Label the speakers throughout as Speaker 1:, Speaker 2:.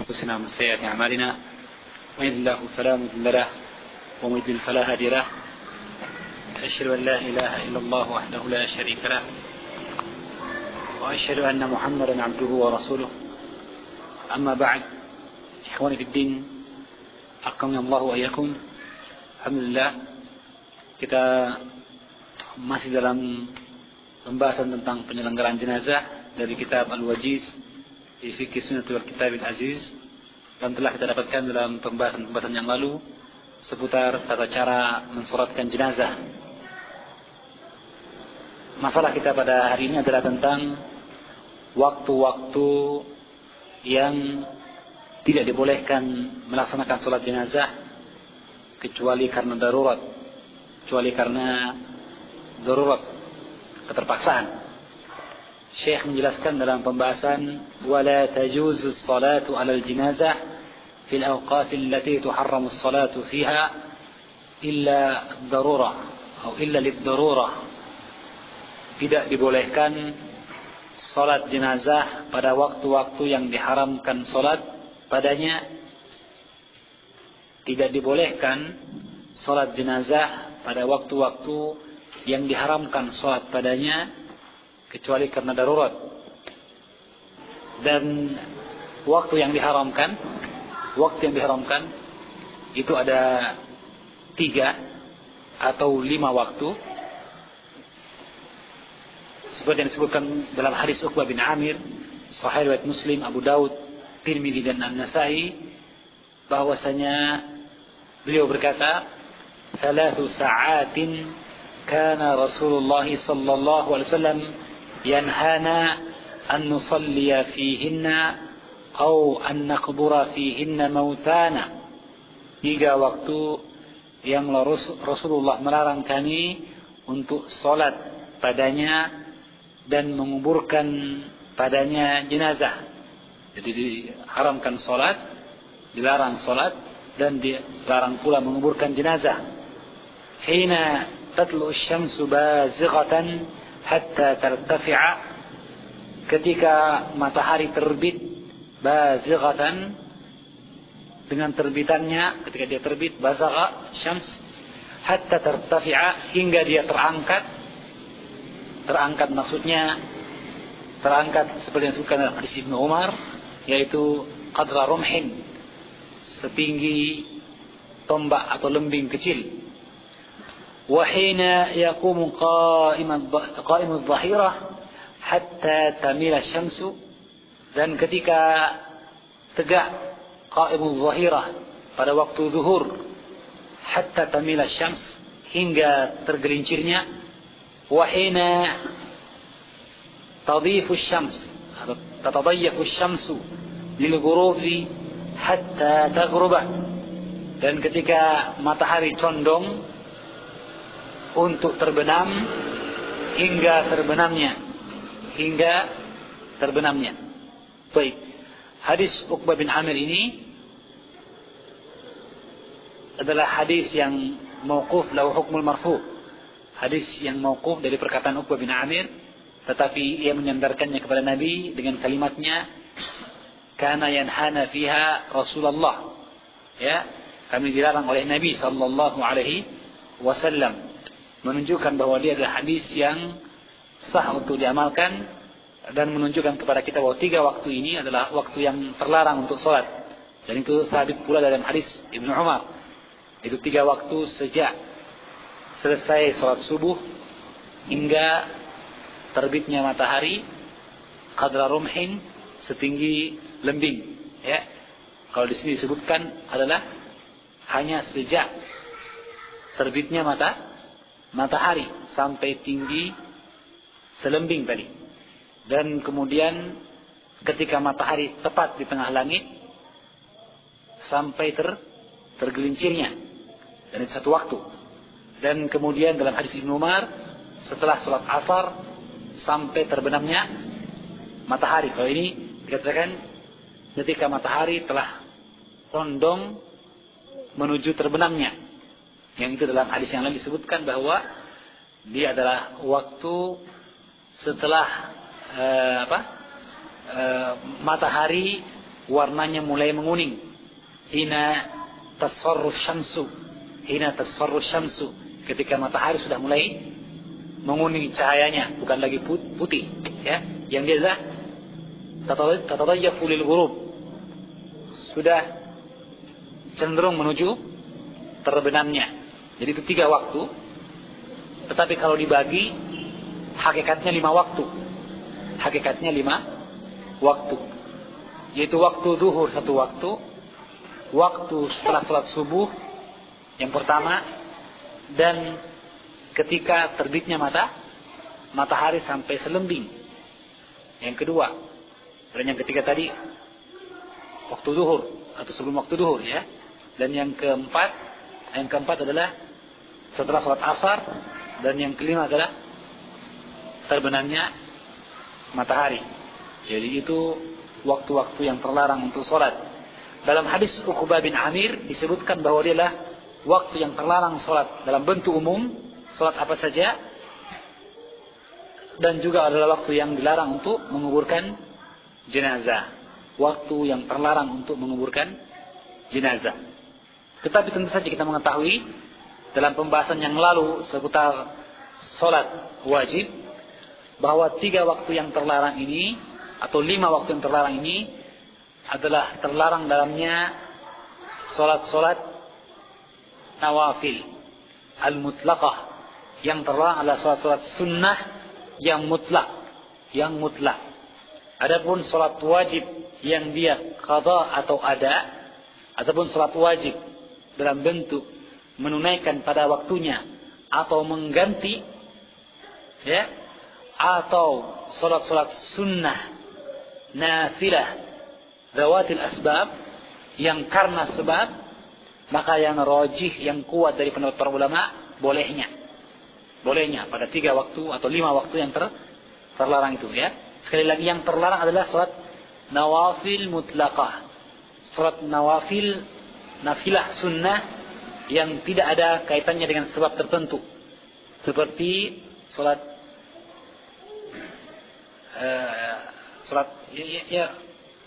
Speaker 1: أنفسنا ومن سيئات أعمالنا من يهد الله فلا مضل له ومن يضلل فلا هادي له أشهد أن لا إله إلا الله وحده لا شريك له وأشهد أن محمدا عبده ورسوله أما بعد إخواني في الدين أكرمني الله وإياكم. Alhamdulillah kita masih dalam pembahasan tentang penyelenggaraan jenazah dari kitab Al-Wajiz di Fiqh Sunnatul Kitab Al-Aziz, dan telah kita dapatkan dalam pembahasan yang lalu seputar tata cara mensolatkan jenazah. Masalah kita pada hari ini adalah tentang waktu-waktu yang tidak dibolehkan melaksanakan solat jenazah kecuali karena darurat, keterpaksaan. Syekh menjelaskan dalam pembahasan wala tajuzu as-salatu 'ala al-janazah fil awqat allati tuharramu as-salatu fiha illa ad-darurah atau illa lid-darurah. Tidak dibolehkan salat jenazah pada waktu-waktu yang diharamkan salat padanya. Tidak dibolehkan salat jenazah pada waktu-waktu yang diharamkan salat padanya kecuali karena darurat. Dan waktu yang diharamkan itu ada 3 atau 5 waktu, seperti yang disebutkan dalam hadis Uqbah bin Amir, Sahih riwayat Muslim, Abu Daud, Tirmidzi dan An-Nasa'i, bahwasanya beliau berkata, 3 sa'atin kana Rasulullah sallallahu alaihi wasallam yanhana an nusalliya fihinna atau an naqbura fihinna mautana. 3 waktu yang Rasulullah melarang kami untuk salat padanya dan menguburkan padanya jenazah. Jadi diharamkan salat, dilarang salat, dan dilarang pula menguburkan jenazah. Hina tatlu asy-syamsu bazighatan hatta tartafi'a, ketika matahari terbit, bazighatan dengan terbitannya, ketika dia terbit, bazagha syams, hatta tartafi'a, hingga dia terangkat maksudnya terangkat seperti yang disebutkan dalam hadis Ibnu Umar, yaitu qadra rumhin, setinggi tombak atau lembing kecil. Wa hina yaqumu qa'imu adh-dhahirah hatta tamila syamsu, dan ketika tegak qa'imu adh-dhahirah pada waktu zuhur, hatta tamila syams, hingga tergelincirnya. Wa hina tadhifu syams atau tatadayyafu syamsu lil ghurubi hatta taghruba, dan ketika matahari condong untuk terbenam hingga terbenamnya. Baik, hadis Uqbah bin Amir ini adalah hadis yang mauquf lahu hukmul marfu', hadis yang mauquf dari perkataan Uqbah bin Amir, tetapi ia menyandarkannya kepada Nabi dengan kalimatnya kana yanhana fiha Rasulullah, ya, kami dilarang oleh Nabi sallallahu alaihi wasallam, menunjukkan bahwa dia adalah hadis yang sah untuk diamalkan dan menunjukkan kepada kita bahwa 3 waktu ini adalah waktu yang terlarang untuk salat. Dan itu sabit pula dalam hadis Ibnu Umar, itu 3 waktu sejak selesai salat subuh hingga terbitnya matahari, qadra rumhin, setinggi lembing, ya. Kalau di sini disebutkan adalah hanya sejak terbitnya matahari sampai tinggi selembing tadi, dan kemudian ketika matahari tepat di tengah langit sampai tergelincirnya, dan itu 1 waktu. Dan kemudian dalam hadis Ibnu Umar, setelah salat asar sampai terbenamnya matahari. Kalau ini dikatakan ketika matahari telah condong menuju terbenamnya. Yang itu dalam hadis yang lain disebutkan bahwa dia adalah waktu setelah matahari warnanya mulai menguning. Hina tasfarru syamsu, ketika matahari sudah mulai menguning cahayanya, bukan lagi putih, ya. Yang biasa tatadayyafu lil ghurub, sudah cenderung menuju terbenamnya. Jadi itu 3 waktu. Tetapi kalau dibagi, hakikatnya 5 waktu. Hakikatnya 5 waktu. Yaitu waktu zuhur 1 waktu, waktu setelah salat subuh yang pertama, dan ketika terbitnya matahari sampai selembing yang kedua. Dan yang ketiga tadi waktu zuhur atau sebelum waktu zuhur, ya. Dan yang keempat adalah setelah salat asar, dan yang kelima adalah terbenamnya matahari. Jadi itu waktu-waktu yang terlarang untuk salat. Dalam hadis Uqbah bin Amir disebutkan bahwa dia adalah waktu yang terlarang salat dalam bentuk umum, salat apa saja, dan juga adalah waktu yang dilarang untuk menguburkan jenazah. Waktu yang terlarang untuk menguburkan jenazah. Tetapi tentu saja kita mengetahui dalam pembahasan yang lalu seputar salat wajib, bahwa 3 waktu yang terlarang ini atau 5 waktu yang terlarang ini adalah terlarang dalamnya salat-salat nawafil al-mutlaqah. Yang terlarang adalah salat-salat sunnah yang mutlak. Adapun salat wajib yang dia qada atau ada, ataupun salat wajib dalam bentuk menunaikan pada waktunya atau mengganti, ya, atau salat-salat sunnah nafilah zawatil asbab yang karena sebab, maka yang rajih, yang kuat dari pendapat para ulama, bolehnya pada 3 waktu atau 5 waktu yang terlarang itu, ya. Sekali lagi, yang terlarang adalah salat nawafil mutlaqah, salat nawafil nafilah sunnah yang tidak ada kaitannya dengan sebab tertentu, seperti salat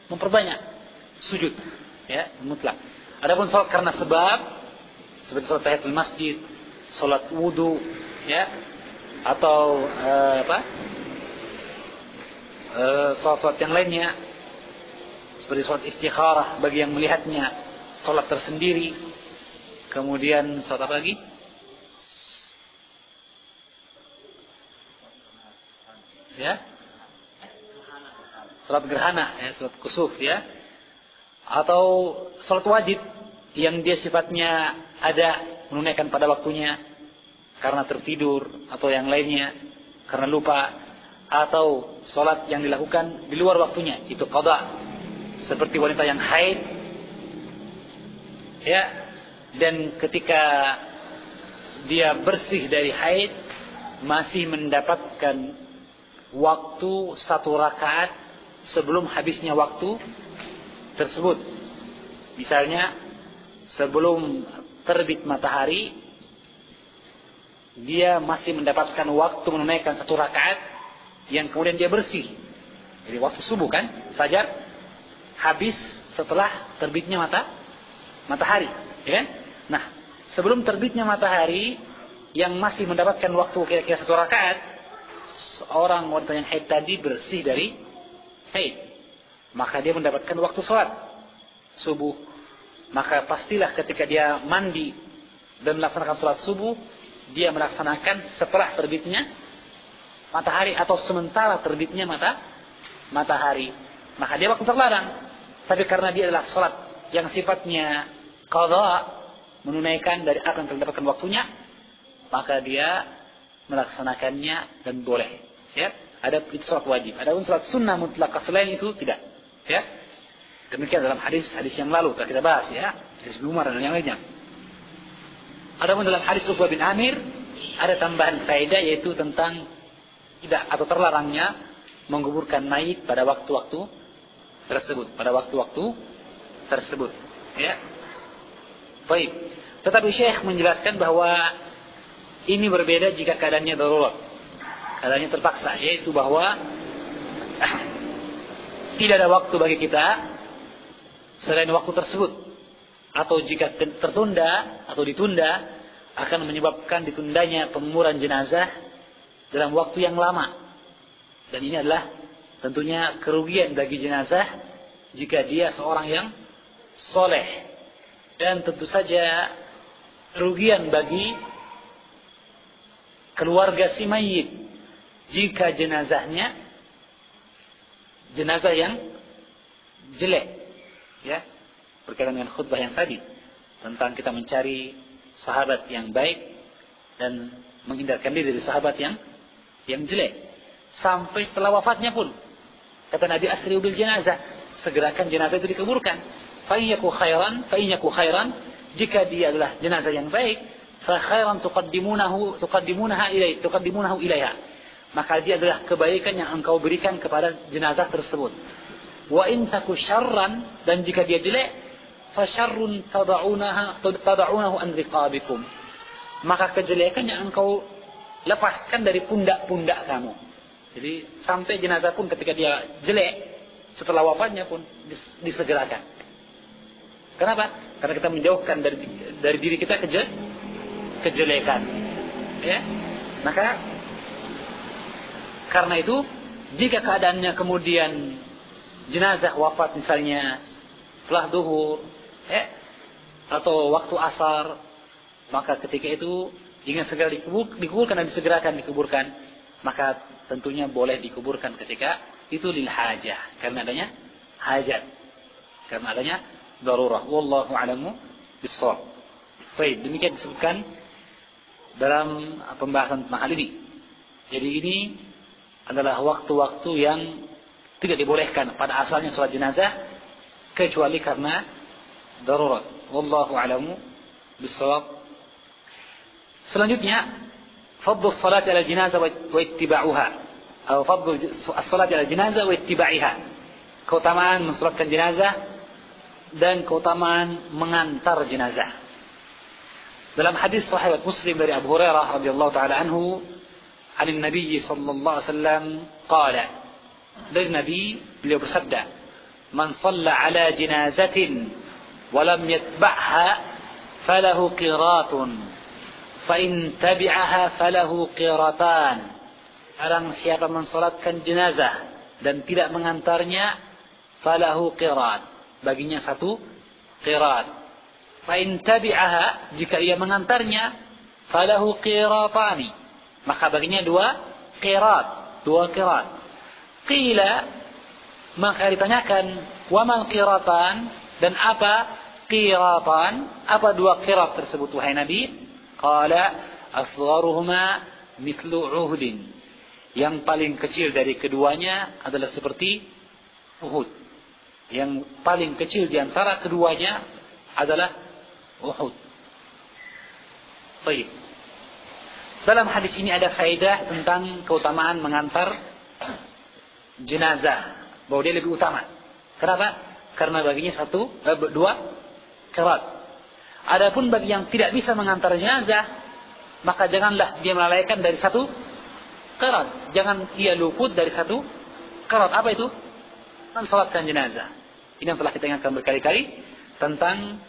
Speaker 1: memperbanyak sujud, ya, mutlak. Adapun salat karena sebab, seperti salat tahiyatul masjid, salat wudu, ya, atau salat yang lainnya, seperti salat istikharah bagi yang melihatnya, salat tersendiri, kemudian salat apa lagi? Ya, salat gerhana, ya, salat kusuf, ya, atau salat wajib yang dia sifatnya ada menunaikan pada waktunya karena tertidur atau yang lainnya karena lupa, atau salat yang dilakukan di luar waktunya, itu qada, seperti wanita yang haid, ya, dan ketika dia bersih dari haid masih mendapatkan waktu 1 rakaat sebelum habisnya waktu tersebut. Misalnya sebelum terbit matahari dia masih mendapatkan waktu menunaikan 1 rakaat yang kemudian dia bersih. Jadi waktu subuh kan, fajar habis setelah terbitnya matahari, ya kan? Nah, sebelum terbitnya matahari yang masih mendapatkan waktu kira-kira 1 rakaat, seorang wanita yang haid tadi bersih dari haid, maka dia mendapatkan waktu sholat subuh. Maka pastilah ketika dia mandi dan melaksanakan sholat subuh, dia melaksanakan setelah terbitnya matahari atau sementara terbitnya matahari. Maka dia waktu terlarang. Tapi karena dia adalah sholat yang sifatnya qadha, menunaikan dari apa yang telah dapatkan waktunya, maka dia melaksanakannya dan boleh. Ya, ada itu sholat wajib. Ada pun sholat sunnah mutlaqah selain itu tidak. Ya, demikian dalam hadis yang lalu telah kita bahas, ya, hadis Umar dan yang lainnya. Ada pun dalam hadis Uqbah bin Amir ada tambahan faedah, yaitu tentang tidak atau terlarangnya menguburkan mayit pada waktu-waktu tersebut. Ya. Baik. Tetapi Syekh menjelaskan bahwa ini berbeda jika keadaannya darurat, keadaannya terpaksa, yaitu bahwa tidak ada waktu bagi kita selain waktu tersebut, atau jika tertunda atau ditunda, akan menyebabkan ditundanya penguburan jenazah dalam waktu yang lama. Dan ini adalah tentunya kerugian bagi jenazah jika dia seorang yang soleh. Dan tentu saja kerugian bagi keluarga si mayit jika jenazah yang jelek. Ya, berkaitan dengan khutbah yang tadi tentang kita mencari sahabat yang baik dan menghindarkan diri dari sahabat yang jelek. Sampai setelah wafatnya pun kata Nabi, asri'u bil janazah, segerakan jenazah itu dikuburkan. Fa in yaku khairan, jika dia adalah jenazah yang baik, fa khairan tuqaddimunahu ilaiha, maka dia adalah kebaikan yang engkau berikan kepada jenazah tersebut. Wa in taku syarran, dan jika dia jelek, fa syarrun tad'unahu an riqabikum, maka kejelekan yang engkau lepaskan dari pundak-pundak kamu. Jadi sampai jenazah pun ketika dia jelek, setelah wafatnya pun disegerakan. Kenapa? Karena kita menjauhkan dari diri kita kejelekan. Ya. Maka karena itu, jika keadaannya kemudian jenazah wafat misalnya setelah duhur, atau waktu asar, maka ketika itu ingin segera dikuburkan dan disegerakan dikuburkan, maka tentunya boleh dikuburkan ketika itu lil hajah, karena adanya hajat, karena adanya darurah. Wallahu a'lamu bissawab. Baik, demikian disebutkan dalam pembahasan tentang hal ini. Jadi ini adalah waktu-waktu yang tidak dibolehkan pada asalnya salat jenazah kecuali karena darurat. Wallahu a'lamu bissawab. Selanjutnya, fadlu salat ala jenazah wa ittiba'uha, atau fadlu salat ala jenazah wa ittiba'iha, keutamaan mensalatkan jenazah dan keutamaan mengantar jenazah. Dalam hadis sahih Muslim dari Abu Hurairah radhiyallahu taala anhu, an Nabi sallallahu alaihi wasallam qala, dari Nabi beliau bersabda, man shalla ala janazatin wa lam yatba'ha falahu qiratun, fa in tabi'aha falahu qiratan. Barang siapa mensalatkan jenazah dan tidak mengantarnya, falahu qirat, baginya satu qirat. Fa in tabi'aha, jika ia mengantarnya, falahu qiratani, maka baginya dua qirat. Qila, maka ditanyakan, wa mal qiratan, dan apa qiratan, apa dua qirat tersebut wahai Nabi? Qala asgharuhuma mithlu Uhudin, yang paling kecil dari keduanya adalah seperti Uhud. Yang paling kecil di antara keduanya adalah Uhud. Baik. Dalam hadis ini ada faedah tentang keutamaan mengantar jenazah, bahwa dia lebih utama. Kenapa? Karena baginya dua qirat. Adapun bagi yang tidak bisa mengantar jenazah, maka janganlah dia melalaikan dari satu qirat. Jangan ia luput dari satu qirat. Apa itu? Mensalatkan jenazah. Ini yang telah kita ingatkan berkali-kali tentang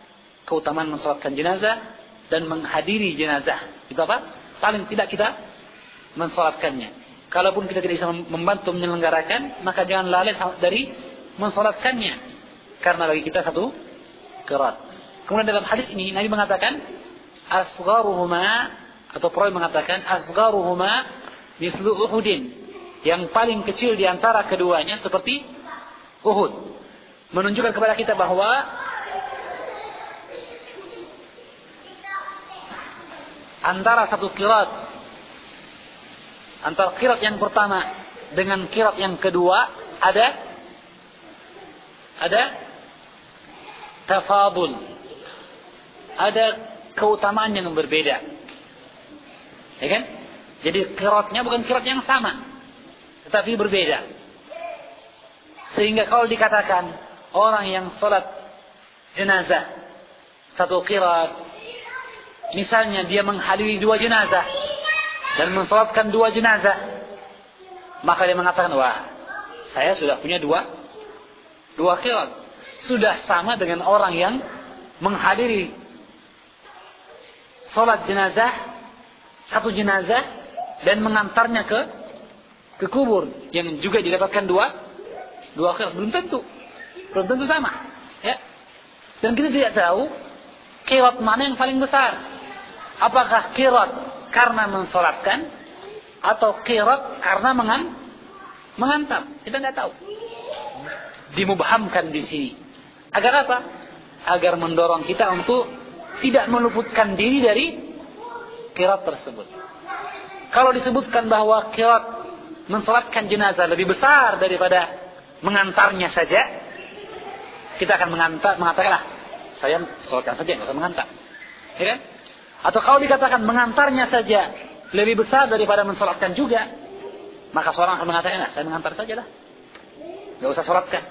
Speaker 1: keutamaan mensalatkan jenazah dan menghadiri jenazah. Itu apa? Paling tidak kita mensalatkannya. Kalaupun kita tidak bisa membantu menyelenggarakan, maka jangan lalai dari mensalatkannya, karena bagi kita satu qirat. Kemudian dalam hadis ini Nabi mengatakan asgharuhuma, atau perawi mengatakan asgharuhuma mithlu Uhudin, yang paling kecil di antara keduanya seperti Uhud. Menunjukkan kepada kita bahwa antara satu qirat, antara qirat yang pertama dengan qirat yang kedua ada tafadul, ada keutamaan yang berbeda, ya kan? Jadi qiratnya bukan qirat yang sama, tetapi berbeda. Sehingga kalau dikatakan orang yang salat jenazah satu qirat, misalnya dia menghadiri dua jenazah dan mensalatkan dua jenazah, maka dia mengatakan, wah, saya sudah punya dua qirat. sudah sama dengan orang yang menghadiri sholat jenazah, satu jenazah, dan mengantarnya ke kubur, yang juga didapatkan dua akhirat. Belum tentu sama, ya. Dan kita tidak tahu qirat mana yang paling besar. Apakah qirat karena mensolatkan atau qirat karena mengantar? Kita tidak tahu. Dimubhamkan di sini. Agar apa? Agar mendorong kita untuk tidak meluputkan diri dari qirat tersebut. Kalau disebutkan bahwa qirat mensolatkan jenazah lebih besar daripada mengantarnya saja, kita akan mengatakanlah, saya solatkan saja, nggak usah mengantar, ya kan? Atau kalau dikatakan mengantarnya saja lebih besar daripada mensolatkan juga, maka seorang akan mengatakan, saya mengantar sajalah, nggak usah solatkan.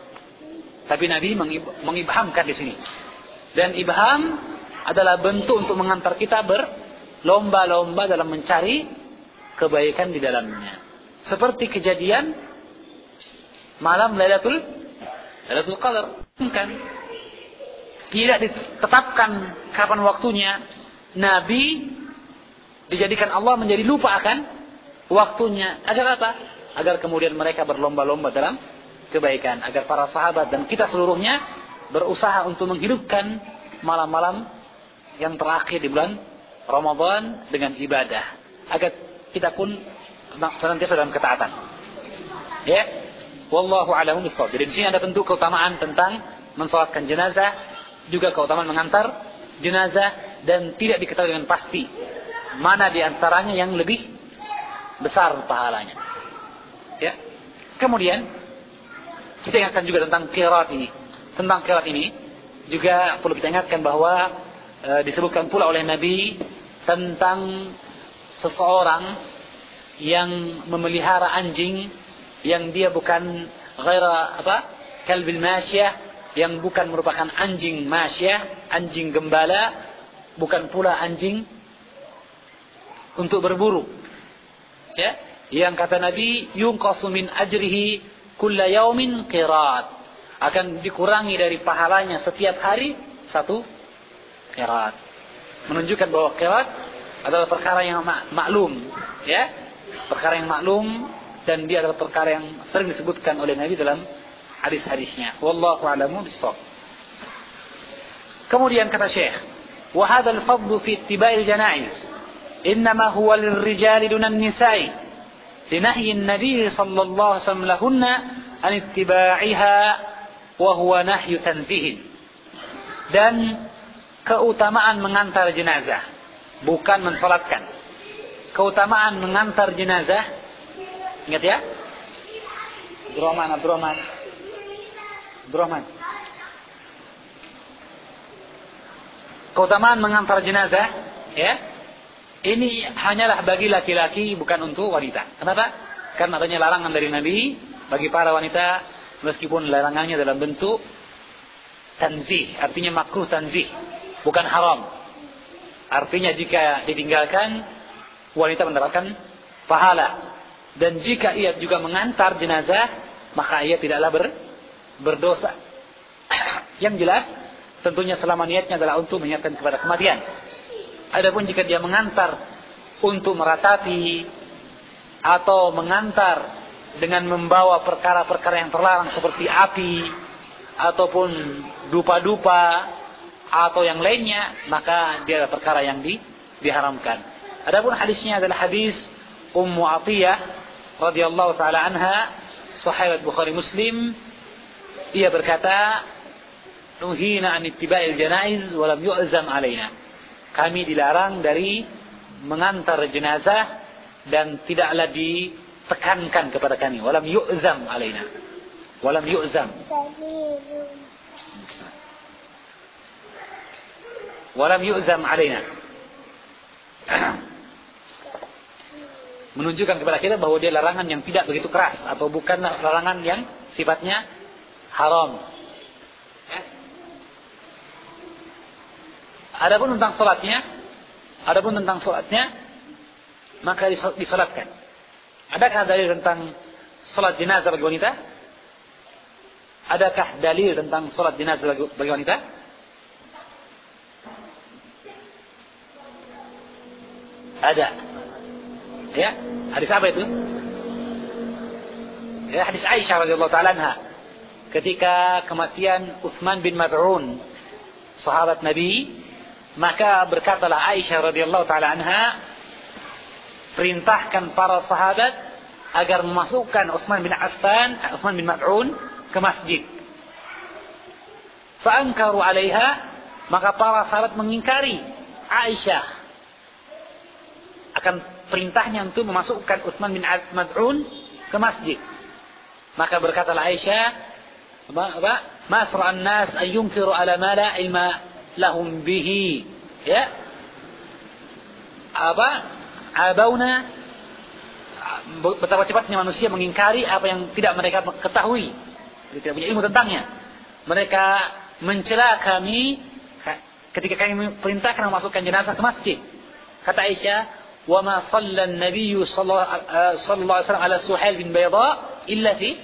Speaker 1: Tapi Nabi mengibhamkan di sini, dan ibham adalah bentuk untuk mengantar kita berlomba-lomba dalam mencari kebaikan di dalamnya. Seperti kejadian malam Lailatul Qadar, kan? Tidak ditetapkan kapan waktunya. Nabi dijadikan Allah menjadi lupa akan waktunya. Agar apa? Agar kemudian mereka berlomba-lomba dalam kebaikan. Agar para sahabat dan kita seluruhnya berusaha untuk menghidupkan malam-malam yang terakhir di bulan Ramadan dengan ibadah. Agar kita pun senantiasa dalam ketaatan. Ya. Wallahu a'lamu bishawab. Jadi di sini ada bentuk keutamaan tentang mensolatkan jenazah, juga keutamaan mengantar jenazah, dan tidak diketahui dengan pasti mana di antaranya yang lebih besar pahalanya. Ya. Kemudian kita ingatkan juga tentang qirat ini. Tentang qirat ini juga perlu kita ingatkan bahwa disebutkan pula oleh Nabi tentang seseorang yang memelihara anjing yang dia bukan kalbil masyah, yang bukan merupakan anjing masyah, anjing gembala, bukan pula anjing untuk berburu. Ya, yang kata Nabi, yunqasu min ajrihi kulla yaumin qirat. Akan dikurangi dari pahalanya setiap hari satu qirat. Menunjukkan bahwa qirat adalah perkara yang maklum, ya. Perkara yang maklum, dan dia adalah perkara yang sering disebutkan oleh Nabi dalam hadis-hadisnya. Wallahu a'lamu bishawab. Kemudian kata Syekh, wa hadzal fadlu fi ittiba'il janaiz innama huwa lirrijali dunan nisa'i linahyi an-nabi sallallahu alaihi wasallam lahunna an ittiba'iha wa huwa nahyu tanzihin. Dan keutamaan mengantar jenazah, bukan mensolatkan. Keutamaan mengantar jenazah, ingat ya? Abdurrahman. Keutamaan mengantar jenazah, ya. Ini hanyalah bagi laki-laki, bukan untuk wanita. Kenapa? Karena adanya larangan dari Nabi bagi para wanita, meskipun larangannya dalam bentuk tanzih, artinya makruh tanzih, bukan haram. Artinya jika ditinggalkan, wanita mendapatkan pahala. Dan jika ia juga mengantar jenazah, maka ia tidaklah berdosa. Yang jelas, tentunya selama niatnya adalah untuk menyiapkan kepada kematian. Adapun jika dia mengantar untuk meratapi, atau mengantar dengan membawa perkara-perkara yang terlarang seperti api, ataupun dupa-dupa, atau yang lainnya, maka dia adalah perkara yang diharamkan. Adapun hadisnya adalah hadis Ummu Atiyah radhiyallahu taala anha, sahih Bukhari Muslim. Ia berkata, nuhina an ittiba'il janaiz wa lam yu'zam alaina. Kami dilarang dari mengantar jenazah dan tidaklah ditekankan kepada kami. Wa lam yu'zam alaina. Wa lam yu'zam. Wa lam yu'zam alaina. Menunjukkan kepada kita bahwa dia larangan yang tidak begitu keras, atau bukanlah larangan yang sifatnya haram. Adapun tentang solatnya, maka disolatkan. Adakah dalil tentang solat jenazah bagi wanita? Adakah dalil tentang sholat jenazah bagi wanita? Ada. Ya, hadis apa itu? Ya, hadis Aisyah radhiyallahu taala anha. Ketika kematian Utsman bin Maz'un, sahabat Nabi, maka berkatalah Aisyah radhiyallahu taala anha, perintahkan para sahabat agar memasukkan Utsman bin Affan, Utsman bin Maz'un ke masjid. Fa'ankaru 'alaiha, maka para sahabat mengingkari Aisyah akan perintahnya untuk memasukkan Utsman bin Maz'un ke masjid. Maka berkatalah Aisyah, "Masra'an nas an yunkiru 'ala ma la ilma lahum bihi." Ya. Abauna, betapa cepatnya manusia mengingkari apa yang tidak mereka ketahui, tidak punya ilmu tentangnya. Mereka mencela kami ketika kami perintahkan memasukkan jenazah ke masjid. Kata Aisyah, "Wa ma shalla an-nabiy sallallahu alaihi wasallam ala Suhail bin Bayda illa fi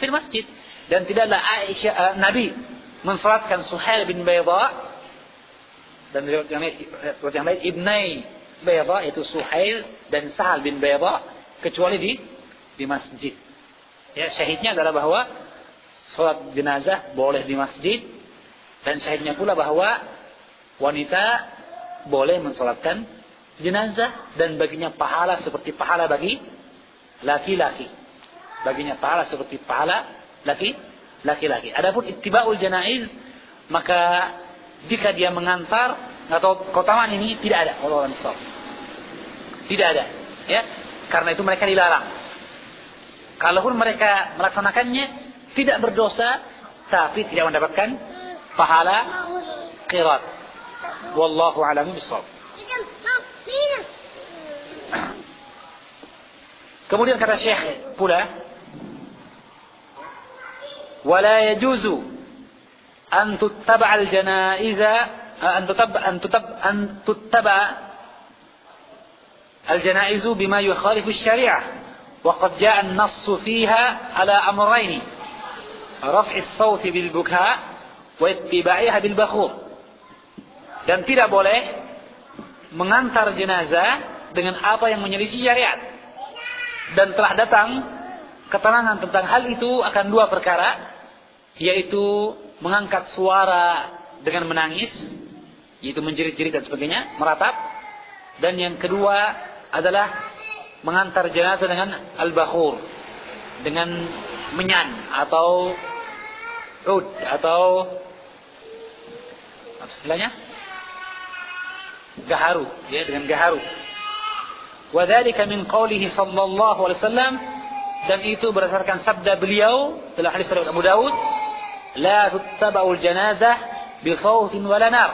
Speaker 1: masjid." Dan tidaklah Aisyah Nabi mensalatkan Suhail bin Bayda dan riwayat yang lain Ibnai Bayda, itu Suhail dan Sahal bin Bayda, kecuali di masjid. Ya, syahidnya adalah bahwa salat jenazah boleh di masjid, dan syahidnya pula bahwa wanita boleh mensalatkan jenazah dan baginya pahala seperti pahala bagi laki-laki. Baginya pahala seperti pahala laki-laki. Adapun ittiba'ul janaiz, maka jika dia mengantar atau keutamaan ini tidak ada. Wallahu a'lam. Tidak ada, ya. Karena itu mereka dilarang. Kalaupun mereka melaksanakannya tidak berdosa, tapi tidak mendapatkan pahala qirat. Wallahu a'lam bishawab. Kemudian kata Syekh pula, wala yajuzu an tuttaba' al-janaiza an tuttaba' al-janaizu bima yukhalifu asy-syari'ah wa qad ja'a an-nassu fiha ala amrayn raf'i as-sawt bil bukha wa ittiba'iha bil bakhur. Dan tidak boleh mengantar jenazah dengan apa yang menyelisih syariat. Dan telah datang keterangan tentang hal itu akan dua perkara, yaitu mengangkat suara dengan menangis, yaitu menjerit-jerit dan sebagainya, meratap. Dan yang kedua adalah mengantar jenazah dengan al-bakhur, dengan menyan atau ud atau apa istilahnya? Gaharu, ya, dengan gaharu. Wa dzalika min qoulihi sallallahu alaihi wasallam, dan itu berdasarkan sabda beliau dalam hadis riwayat Abu Daud, la tuttaba'ul janazah bi shautin wala nar.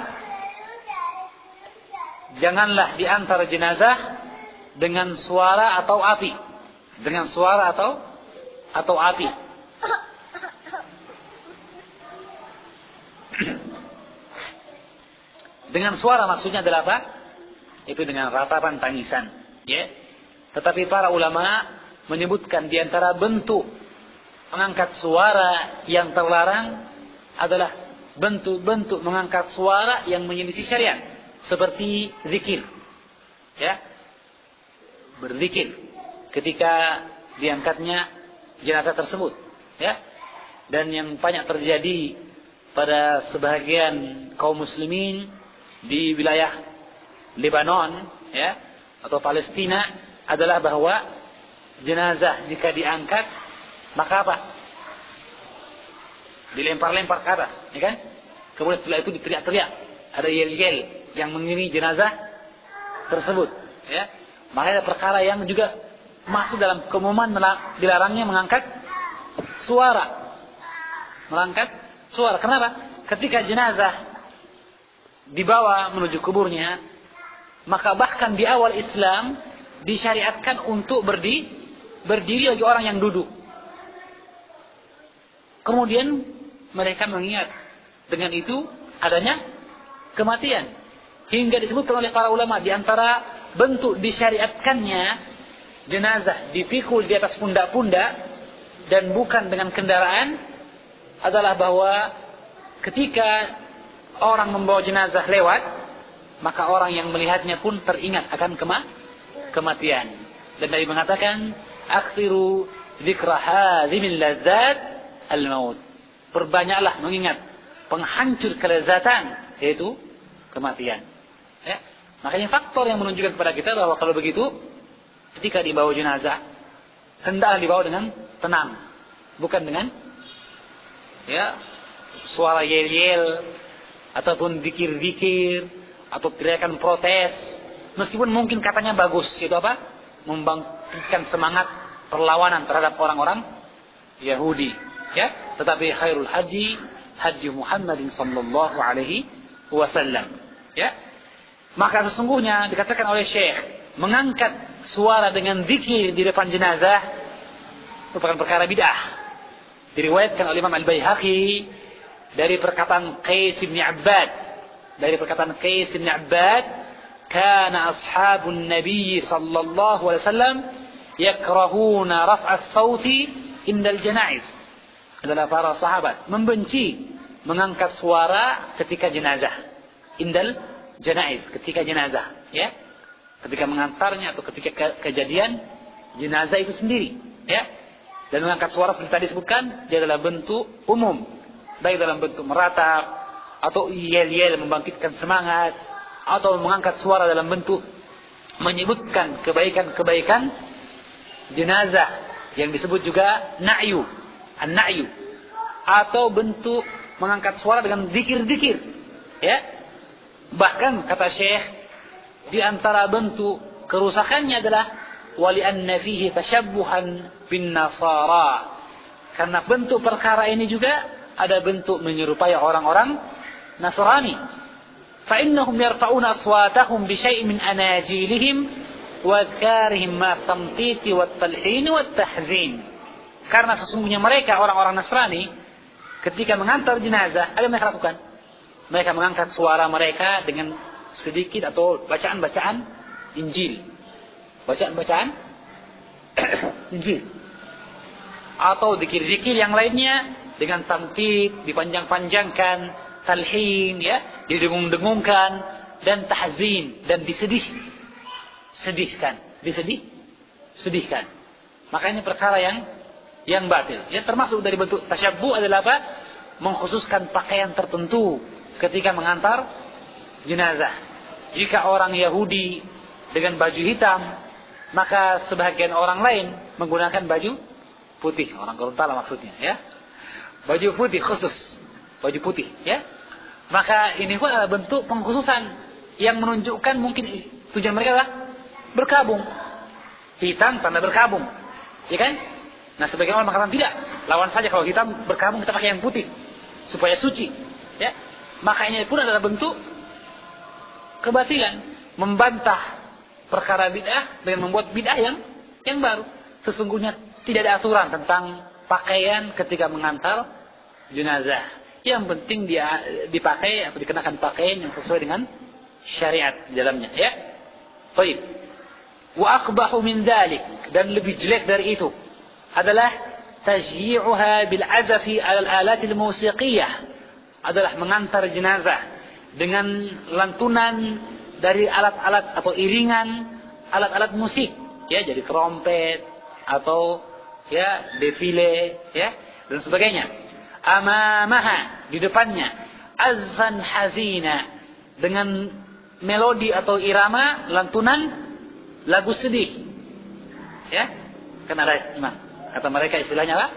Speaker 1: Janganlah diantar jenazah dengan suara atau api. Dengan suara atau api. Dengan suara maksudnya adalah apa? Itu dengan ratapan tangisan, ya. Tetapi para ulama menyebutkan di antara bentuk mengangkat suara yang terlarang adalah bentuk-bentuk mengangkat suara yang menyelisih syariat, seperti zikir, ya, berzikir ketika diangkatnya jenazah tersebut, ya. Dan yang banyak terjadi pada sebagian kaum muslimin di wilayah Lebanon, ya, atau Palestina adalah bahwa jenazah jika diangkat maka apa? Dilempar-lempar ke atas, ya kan? Kemudian setelah itu diteriak-teriak, ada yel-yel yang mengiringi jenazah tersebut, ya. Makanya perkara yang juga masuk dalam keumuman dilarangnya mengangkat suara. Mengangkat suara. Kenapa? Ketika jenazah dibawa menuju kuburnya, maka bahkan di awal Islam disyariatkan untuk berdiri bagi orang yang duduk. Kemudian mereka mengingat dengan itu adanya kematian. Hingga disebutkan oleh para ulama di antara bentuk disyariatkannya jenazah dipikul di atas pundak-pundak dan bukan dengan kendaraan adalah bahwa ketika orang membawa jenazah lewat, maka orang yang melihatnya pun teringat akan kematian. Dan Nabi mengatakan, "Aksiru dzikra hadzimil ladzat al-maut." Perbanyaklah mengingat penghancur kelezatan, yaitu kematian. Ya. Makanya faktor yang menunjukkan kepada kita bahwa kalau begitu, ketika dibawa jenazah, hendaklah dibawa dengan tenang, bukan dengan suara yel-yel ataupun dikir-dikir atau teriakan protes, meskipun mungkin katanya bagus, itu apa? Membangkitkan semangat perlawanan terhadap orang-orang Yahudi, ya. Tetapi khairul haji Muhammadin sallallahu alaihi wasallam, ya. Maka sesungguhnya dikatakan oleh Syekh, mengangkat suara dengan zikir di depan jenazah merupakan perkara bid'ah. Diriwayatkan oleh Imam Al-Baihaqi dari perkataan Qais bin Abbad, kana ashabun Nabi sallallahu alaihi wasallam yakrahuna raf'as sauti indal janaiz. Adalah para sahabat membenci mengangkat suara ketika jenazah. Indal janaiz, ketika jenazah, ya. Ketika mengantarnya atau ketika kejadian jenazah itu sendiri, ya. Dan mengangkat suara seperti tadi disebutkan, dia adalah bentuk umum, baik dalam bentuk meratap atau yel-yel membangkitkan semangat, atau mengangkat suara dalam bentuk menyebutkan kebaikan-kebaikan jenazah yang disebut juga na'yu, an-na'yu, atau bentuk mengangkat suara dengan zikir-zikir, ya. Bahkan kata Syekh, di antara bentuk kerusakannya adalah wali anna fihi tashabbuhan bin nasara, karena bentuk perkara ini juga ada bentuk menyerupai orang-orang Nasrani. Fa innahum yarfa'una aswatahum bi syai'in min anajilihim wa adkarihim ma tamtiti wat talhin wat tahzin. Karena sesungguhnya mereka orang-orang Nasrani ketika mengantar jenazah, apa yang mereka lakukan? Mereka mengangkat suara mereka dengan sedikit atau bacaan-bacaan Injil. Bacaan-bacaan Injil. Atau zikir-zikir yang lainnya dengan tamtid, dipanjang-panjangkan, talhin, ya, didengung-dengungkan, dan tahzin, dan disedihkan. Makanya perkara yang batil. Ya, termasuk dari bentuk tasyabbuh adalah apa? Mengkhususkan pakaian tertentu ketika mengantar jenazah. Jika orang Yahudi dengan baju hitam, maka sebagian orang lain menggunakan baju putih. Orang Gorontalo maksudnya, ya. Baju putih khusus, baju putih, ya. Maka ini pun adalah bentuk pengkhususan yang menunjukkan mungkin tujuan mereka adalah berkabung. Hitam tanda berkabung, ya kan? Nah, sebagian orang mengatakan tidak, lawan saja kalau hitam berkabung kita pakai yang putih supaya suci, ya. Maka ini pun adalah bentuk kebatilan, membantah perkara bid'ah dengan membuat bid'ah yang baru. Sesungguhnya tidak ada aturan tentang pakaian ketika mengantar jenazah. Yang penting dia dipakai atau dikenakan pakaian yang sesuai dengan syariat di dalamnya, ya. Baik. Wa aqbahu min dzalik, dan lebih jelek dari itu adalah tajyi'uha bil azafi 'ala al-alatil musiqiyah, adalah mengantar jenazah dengan lantunan dari alat-alat atau iringan alat-alat musik, ya, jadi trompet atau ya defile, ya, dan sebagainya. Amamaha, di depannya, azfan hazina, dengan melodi atau irama lantunan lagu sedih, ya. Kan ada kata mereka istilahnya apa?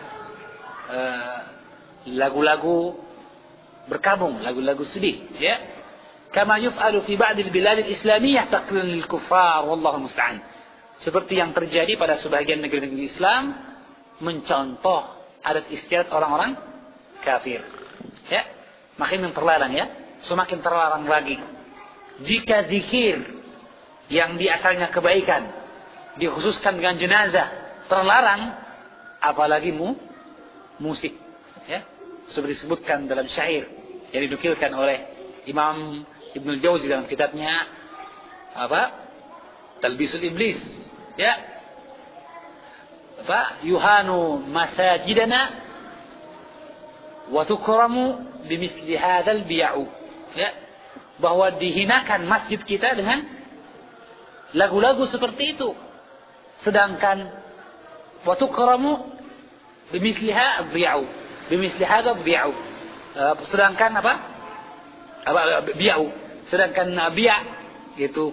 Speaker 1: Lagu-lagu berkabung, lagu-lagu sedih, ya. Kama yuf'alu fi ba'dil biladil islamiyah taqlil lil kuffar wallahu musta'an. Seperti yang terjadi pada sebagian negeri-negeri Islam, mencontoh adat istiadat orang-orang kafir, ya. Makin terlarang, ya. Semakin terlarang lagi. Jika zikir yang di asalnya kebaikan dikhususkan dengan jenazah terlarang, apalagi musik, ya. Seperti disebutkan dalam syair yang dinukilkan oleh Imam Ibnul Jauzi dalam kitabnya Talbisul Iblis, ya. Yuhanu masajidana wa tukramu bimithli hadzal bi'u. Ya, bahwa dihinakan masjid kita dengan lagu-lagu seperti itu. Sedangkan wa tukramu bimithli hadzal bi'u. Bimithli hadzal bi'u. Sedangkan apa? Bi'u. Sedangkan bi'a yaitu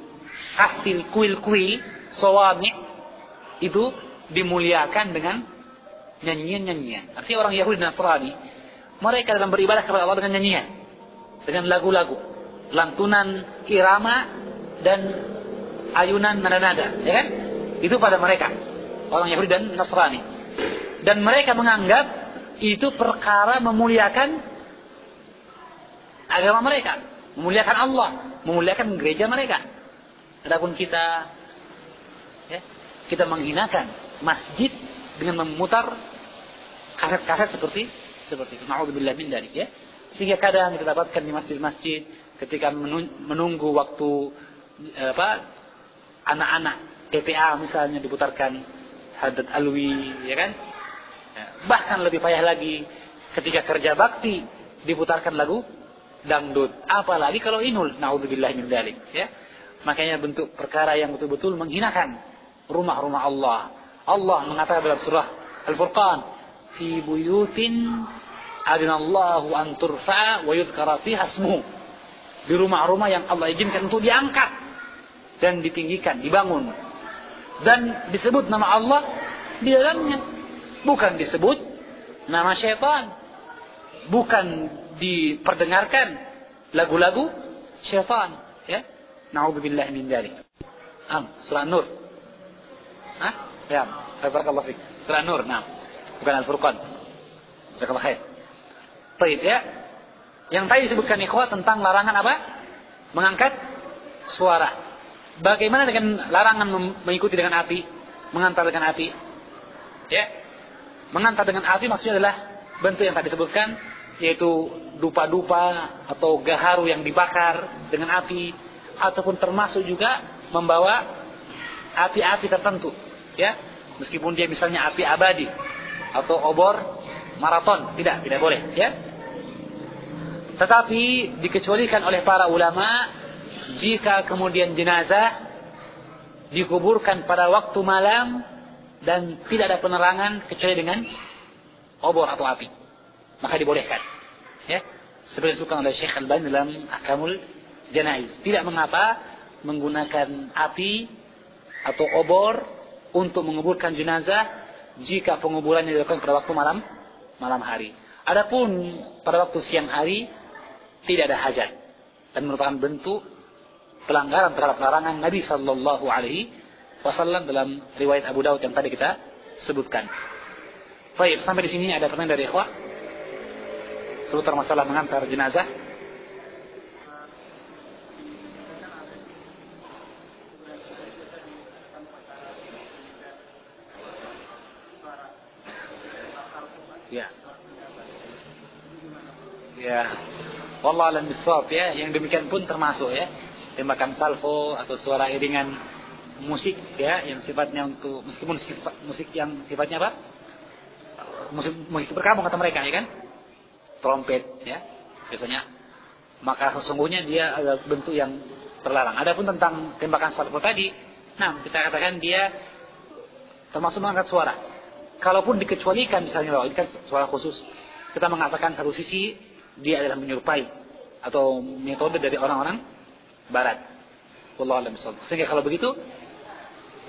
Speaker 1: kastil, kuil-kuil, sawami itu dimuliakan dengan nyanyian-nyanyian. Artinya orang Yahudi dan Nasrani, mereka dalam beribadah kepada Allah dengan nyanyian, dengan lagu-lagu, lantunan irama dan ayunan nada-nada, ya kan? Itu pada mereka, orang Yahudi dan Nasrani. Dan mereka menganggap itu perkara memuliakan agama mereka, memuliakan Allah, memuliakan gereja mereka. Adapun kita, ya, kita menghinakan masjid dengan memutar kaset-kaset seperti itu. Na'udzubillah min dzalik, ya. Sehingga kadang kita dapatkan di masjid-masjid ketika menunggu waktu anak-anak TPA misalnya diputarkan Haddad Alwi, ya kan? Bahkan lebih payah lagi ketika kerja bakti diputarkan lagu dangdut. Apalagi kalau inul, na'udzubillah min dzalik, ya. Makanya bentuk perkara yang betul-betul menghinakan rumah-rumah Allah. Allah mengatakan dalam surah Al-Furqan, fi buyutin adinallahu an turfa'a wa yudhkara fiha ismuhu. Di rumah-rumah yang Allah izinkan untuk diangkat dan ditinggikan, dibangun. Dan disebut nama Allah di dalamnya. Bukan disebut nama syaitan. Bukan diperdengarkan lagu-lagu syaitan, ya. Na'udzubillah min dzalik. Surah Nur. Ya, barakallahu fik. Surah Nur, nah. Bukan Al-Furqan. Jazakallahu khair. Baik, ya. Yang tadi disebutkan ikhwah tentang larangan apa? Mengangkat suara. Bagaimana dengan larangan mengikuti dengan api? Mengantar dengan api? Ya. Mengantar dengan api maksudnya adalah bentuk yang tadi disebutkan, yaitu dupa-dupa atau gaharu yang dibakar dengan api, ataupun termasuk juga membawa api-api tertentu, ya. Meskipun dia misalnya api abadi atau obor maraton, tidak boleh, ya. Tetapi dikecualikan oleh para ulama jika kemudian jenazah dikuburkan pada waktu malam dan tidak ada penerangan kecuali dengan obor atau api, maka dibolehkan, ya. Seperti disebutkan oleh Syekh Al-Albani dalam Ahkamul Janaiz, tidak mengapa menggunakan api atau obor untuk menguburkan jenazah jika penguburannya dilakukan pada waktu malam hari. Adapun pada waktu siang hari tidak ada hajat dan merupakan bentuk pelanggaran terhadap larangan Nabi sallallahu alaihi wasallam dalam riwayat Abu Daud yang tadi kita sebutkan. Baik, sampai di sini ada pertanyaan dari ikhwah seputar masalah mengantar jenazah. Ya, wallah alam bisawab, ya. Yang demikian pun termasuk, ya, tembakan salvo atau suara iringan musik, ya, yang sifatnya untuk meskipun musik yang sifatnya apa? Musik berkabung kata mereka, ya kan? Trompet, ya, biasanya. Maka sesungguhnya dia adalah bentuk yang terlarang. Adapun tentang tembakan salvo tadi, nah kita katakan dia termasuk mengangkat suara. Kalaupun dikecualikan misalnya, ini kan suara khusus, kita mengatakan satu sisi dia adalah menyerupai atau metode dari orang-orang Barat. Wallahu a'lam bishawab. Sehingga kalau begitu,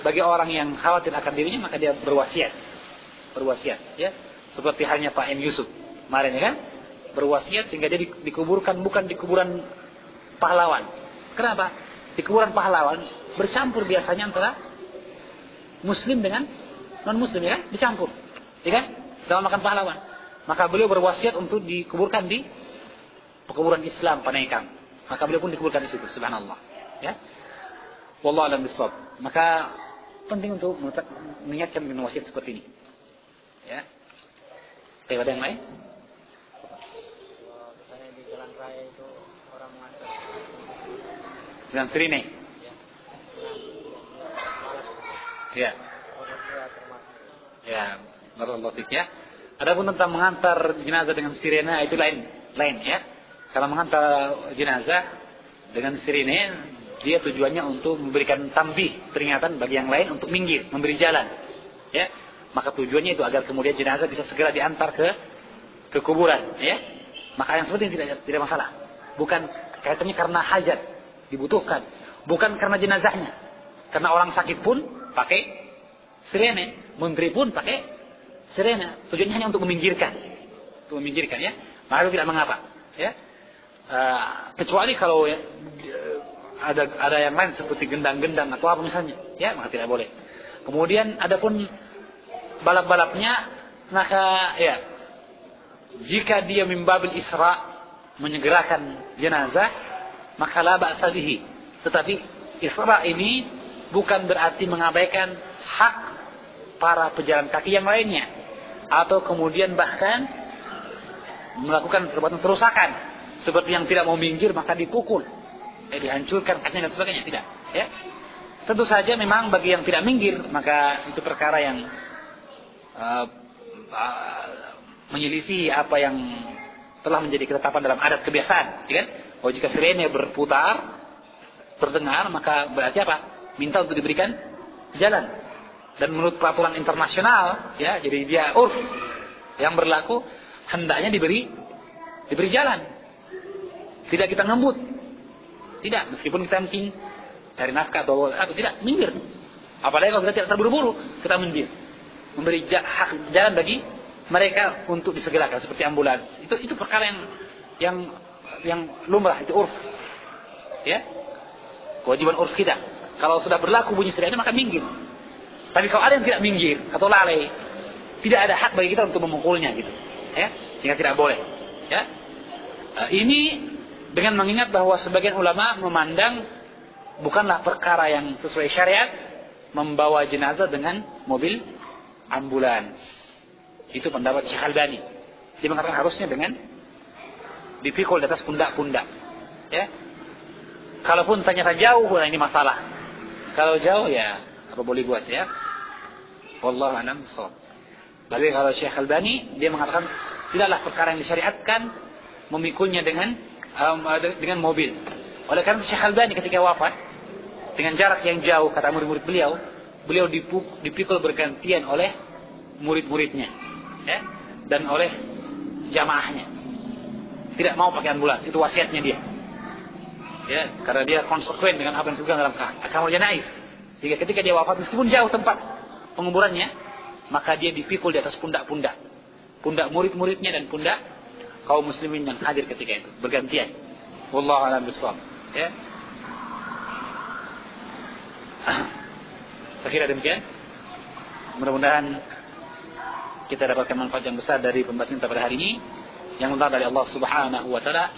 Speaker 1: bagi orang yang khawatir akan dirinya, maka dia berwasiat, ya, seperti halnya Pak M. Yusuf kemarin, ya kan, berwasiat sehingga dia dikuburkan bukan di kuburan pahlawan. Kenapa? Di kuburan pahlawan bercampur biasanya antara Muslim dengan non-Muslim, ya kan, dicampur, ya kan, dalam makan pahlawan. Maka beliau berwasiat untuk dikuburkan di pekuburan Islam Panekam. Maka beliau pun dikuburkan di situ, subhanallah, ya. Wallahu a'lam bishawab. Maka penting untuk mengingatkan dengan wasiat seperti ini, ya. Ada yang lain?
Speaker 2: Misalnya di jalan raya itu orang mengantar
Speaker 1: dengan sirine.
Speaker 2: Ya.
Speaker 1: Ya. Ya, barakallahu fik, ya. Adapun tentang mengantar jenazah dengan sirena itu lain ya. Kalau mengantar jenazah dengan sirene, dia tujuannya untuk memberikan tambih, peringatan bagi yang lain untuk minggir, memberi jalan. Ya. Maka tujuannya itu agar kemudian jenazah bisa segera diantar ke kuburan, ya. Maka yang seperti ini tidak masalah. Bukan kaitannya karena hajat dibutuhkan, bukan karena jenazahnya. Karena orang sakit pun pakai sirene, menteri pun pakai sirene. Tujuannya hanya untuk meminggirkan, ya. Maka itu tidak mengapa, ya. Kecuali kalau ada yang lain seperti gendang-gendang atau apa misalnya, ya, maka tidak boleh. Kemudian adapun balap-balapnya, maka ya, jika dia mimbabil isra, menyegerakan jenazah, maka la ba'sa bihi. Tetapi isra ini bukan berarti mengabaikan hak para pejalan kaki yang lainnya, atau kemudian bahkan melakukan perbuatan kerusakan, seperti yang tidak mau minggir maka dipukul, dihancurkan kakinya dan sebagainya. Tidak, ya. Tentu saja memang bagi yang tidak minggir, maka itu perkara yang menyelisih apa yang telah menjadi ketetapan dalam adat kebiasaan, ya kan? Oh, jika sirene berputar terdengar, maka berarti apa? Minta untuk diberikan jalan. Dan menurut peraturan internasional, ya, jadi dia urf yang berlaku, hendaknya diberi jalan. Tidak kita ngembut. Tidak, meskipun kita mungkin cari nafkah atau tidak, minggir. Apalagi kalau kita tidak terburu-buru, kita minggir. Memberi hak jalan bagi mereka untuk disegerakan seperti ambulans. Itu perkara yang lumrah, itu urf. Ya. Kewajiban urf kita. Kalau sudah berlaku bunyi sirene maka minggir. Tapi kalau ada yang tidak minggir atau lalai, tidak ada hak bagi kita untuk memukulnya gitu. Ya, sehingga tidak boleh. Ya. Ini dengan mengingat bahwa sebagian ulama memandang bukanlah perkara yang sesuai syariat membawa jenazah dengan mobil ambulans. Itu pendapat Syekh Albani. Dia mengatakan harusnya dengan dipikul di atas pundak-pundak. Ya. Kalaupun ternyata jauh, nah ini masalah. Kalau jauh ya apa boleh buat, ya. Wallahu a'lam bishawab. Tapi kalau Syekh Albani dia mengatakan tidaklah perkara yang disyariatkan memikulnya dengan mobil. Oleh karena Syekh Albani ketika wafat dengan jarak yang jauh, kata murid-murid beliau dipikul bergantian oleh murid-muridnya, ya, dan oleh jamaahnya. Tidak mau pakai ambulans, itu wasiatnya dia. Ya, karena dia konsekuen dengan apa yang disebutkan dalam Ahkamul Janaiz. Sehingga ketika dia wafat, meskipun jauh tempat penguburannya, maka dia dipikul di atas pundak-pundak murid-muridnya dan pundak kaum muslimin yang hadir ketika itu, bergantian. Wallahu a'lam bishawab. Ya. Saya kira demikian. Mudah-mudahan kita dapatkan manfaat yang besar dari pembahasan kita pada hari ini, yang datang dari Allah Subhanahu wa taala,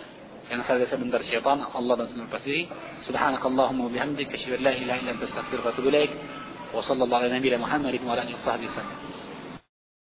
Speaker 1: yang saya sebentar syaitan, Allah dan Rasul pasti. Subhanakallahumma wa bihamdika asyhadu an la ilaha illa anta astaghfiruka wa atubu ilaik. Wa sallallahu ala nabiyyina Muhammadin wa ala alihi wasallam.